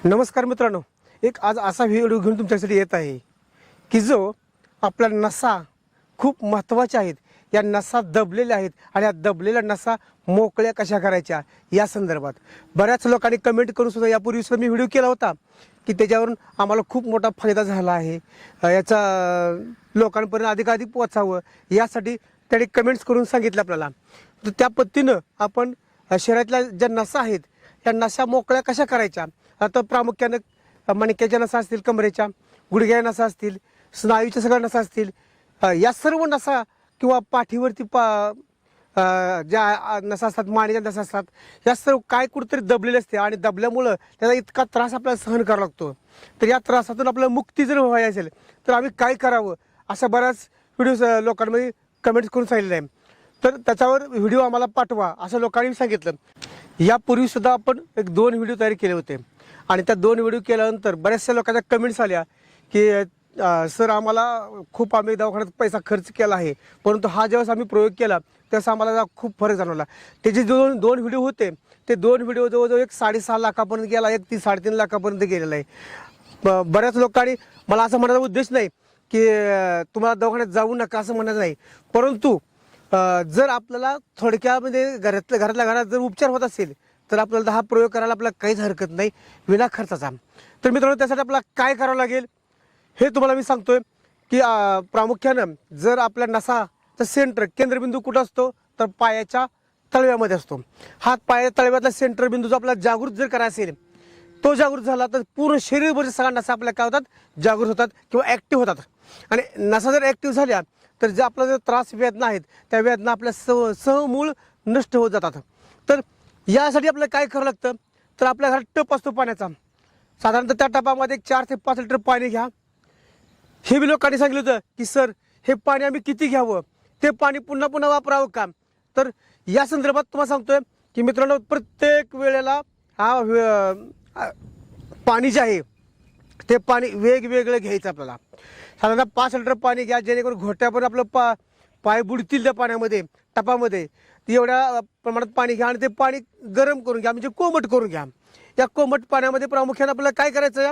नमस्कार मित्रांनो, एक आज असा व्हिडिओ घेऊन तुमच्यासाठी येत आहे की जो आपल्या नसा खूप महत्त्वाच्या आहेत. या नसा दबलेल्या आहेत आणि या दबलेल्या नसा मोकळ्या कशा करायच्या या संदर्भात बऱ्याच लोकांनी कमेंट करून सुद्धा यापूर्वी सुद्धा मी व्हिडिओ केला होता की त्याच्यावरून आम्हाला खूप मोठा फायदा झाला आहे. याचा लोकांपर्यंत अधिकाधिक पोहोचावं यासाठी त्यांनी कमेंट्स करून सांगितलं आपल्याला. तर त्या पद्धतीनं आपण शरीरातल्या ज्या नसा आहेत या नसा मोकळ्या कशा करायच्या. आता प्रामुख्यानं मणक्याच्या नसा असतील, कमरेच्या, गुडघ्या नसा असतील, स्नायूच्या सगळ्या नसा असतील, या सर्व नसा किंवा पाठीवरती ज्या नसा असतात, मानेच्या नसा असतात, या सर्व काय कुठेतरी दबलेले असते आणि दबल्यामुळं त्याचा इतका त्रास आपल्याला सहन करावा लागतो. तर या त्रासातून आपल्याला मुक्ती जर व्हायची असेल तर आम्ही काय करावं अशा बऱ्याच व्हिडिओ लोकांमध्ये कमेंट्स करून सांगितलेलं आहे. तर त्याच्यावर व्हिडिओ आम्हाला पाठवा असं लोकांनी सांगितलं. यापूर्वीसुद्धा आपण 1-2 व्हिडिओ तयार केले होते आणि त्या 2 व्हिडिओ केल्यानंतर बऱ्याचशा लोकांच्या कमेंट्स आल्या की सर आम्हाला खूप आम्ही दवाखान्यात पैसा खर्च केला आहे, परंतु हा ज्यावेळेस आम्ही प्रयोग केला त्यावेळेस आम्हाला खूप फरक जाणवला. त्याचे जे 2 व्हिडिओ होते ते 2 व्हिडिओ जवळजवळ 6.5 लाखापर्यंत गेला, 3-3.5 लाखापर्यंत गेलेला आहे. बऱ्याच लोकांनी मला असं म्हणायचा उद्देश नाही की तुम्हाला दवाखान्यात जाऊ नका असं म्हणायचं नाही, परंतु जर आपल्याला थोडक्यामध्ये घरातल्या घरात जर उपचार होत असेल तर आपल्याला हा प्रयोग करायला आपल्याला काहीच हरकत नाही विना खर्चाचा. तर मित्रांनो, त्यासाठी आपल्याला काय करावं लागेल हे तुम्हाला मी सांगतोय की प्रामुख्यानं जर आपल्या नसाचा सेंटर केंद्रबिंदू कुठं असतो तर पायाच्या तळव्यामध्ये असतो. हात पायाच्या तळव्यातला सेंटर बिंदू जो आपल्याला जागृत जर करायचा असेल, तो जागृत झाला तर पूर्ण शरीरभर सगळ्या नसा आपल्या काय होतात, जागृत होतात किंवा ॲक्टिव्ह होतात. आणि नसा जर ॲक्टिव्ह झाल्या तर जे आपला जो त्रास वेदना आहेत त्या वेदना आपल्या सहमूळ नष्ट होत जातात. तर यासाठी आपल्याला काय करावं लागतं तर आपल्या घरात टप असतो पाण्याचा, साधारणतः त्या टपामध्ये 4 ते 5 लिटर पाणी घ्या. हे बी लोकांनी सांगितलं होतं की सर हे पाणी आम्ही किती घ्यावं, ते पाणी पुन्हा पुन्हा वापरावं का. तर या संदर्भात तुम्हाला सांगतोय की मित्रांनो, प्रत्येक वेळेला पाणी जे आहे ते पाणी वेगवेगळं घ्यायचं आपल्याला. साधारणतः 5 लिटर पाणी घ्या, जेणेकरून घोट्यापर्यंत आपलं पाय बुडतील त्या पाण्यामध्ये, टपामध्ये. एवढ्या प्रमाणात पाणी घ्या आणि ते पाणी गरम करून घ्या, म्हणजे कोमट करून घ्या. या कोमट पाण्यामध्ये प्रामुख्याने आपल्याला काय करायचं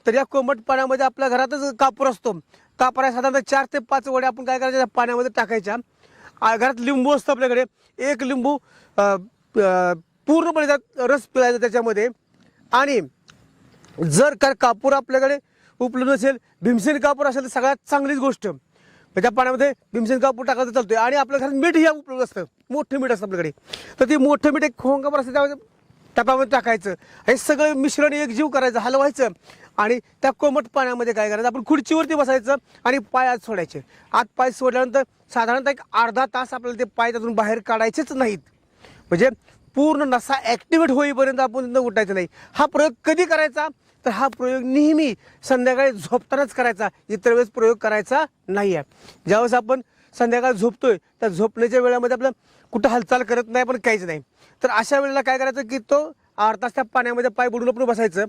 तर या कोमट पाण्यामध्ये आपल्या घरातच कापूर असतो. कापूर साधारणतः 4 ते 5 वड्या आपण काय करायच्या पाण्यामध्ये टाकायच्या. घरात लिंबू असतो आपल्याकडे, 1 लिंबू पूर्णपणे त्यात रस पिळायचा त्याच्यामध्ये. आणि जर काय कापूर आपल्याकडे उपलब्ध असेल, भीमसेन कापूर असेल तर सगळ्यात चांगलीच गोष्ट. त्या पाण्यामध्ये भीमसेन कापूर टाकायचं चालतोय. आणि आपल्या घरात मीठ हे उपलब्ध असतं, मोठं मीठ असतं आपल्याकडे, तर ते मोठं मीठ एक खोंगाभर असतं त्यामध्ये टपामध्ये टाकायचं. हे सगळं मिश्रण एकजीव करायचं, हलवायचं आणि त्या कोमट पाण्यामध्ये काय करायचं, आपण खुर्चीवरती बसायचं आणि पाय आत सोडायचे. आत पाय सोडल्यानंतर साधारणतः एक अर्धा तास आपल्याला ते पाय त्यातून बाहेर काढायचेच नाहीत, म्हणजे पूर्ण नसा ॲक्टिवेट होईपर्यंत आपण तिथं उठायचं नाही. हा प्रयोग कधी करायचा तर हा प्रयोग नेहमी संध्याकाळी झोपतानाच करायचा, इतर वेळेस प्रयोग करायचा नाही आहे. ज्यावेळेस आपण संध्याकाळी झोपतोय त्या झोपण्याच्या वेळामध्ये आपलं कुठं हालचाल करत नाही, पण काहीच नाही, तर अशा वेळेला काय करायचं की तो अर्धा तास त्या पाण्यामध्ये पाय बुडून आपण बसायचं.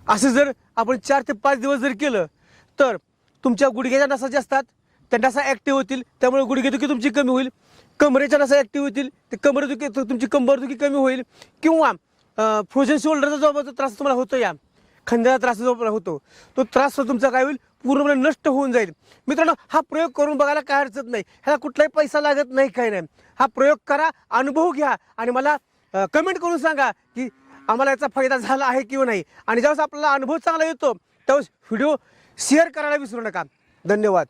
असं जर आपण 4 ते 5 दिवस जर केलं तर तुमच्या गुडघ्याच्या नसा ज्या असतात त्या नसा ॲक्टिव्ह होतील, त्यामुळे गुडघेदुखी तुमची कमी होईल. कमरेच्या नसा ॲक्टिव्ह होतील, ते कमरेदुखी तुमची कंबरदुखी कमी होईल. किंवा फ्रोजन शोल्डरचा जो त्रास तुम्हाला होतो, या खांद्याचा त्रास जो होतो, तो त्रास तुमचा काय होईल, पूर्णपणे नष्ट होऊन जाईल. मित्रांनो, हा प्रयोग करून बघायला काय अडचण नाही, ह्याला कुठलाही पैसा लागत नाही, काही नाही. हा प्रयोग करा, अनुभव घ्या आणि मला कमेंट करून सांगा की आम्हाला याचा फायदा झाला आहे किंवा नाही. आणि ज्यावेळेस आपल्याला अनुभव चांगला येतो त्यावेळेस व्हिडिओ शेअर करायला विसरू नका. धन्यवाद.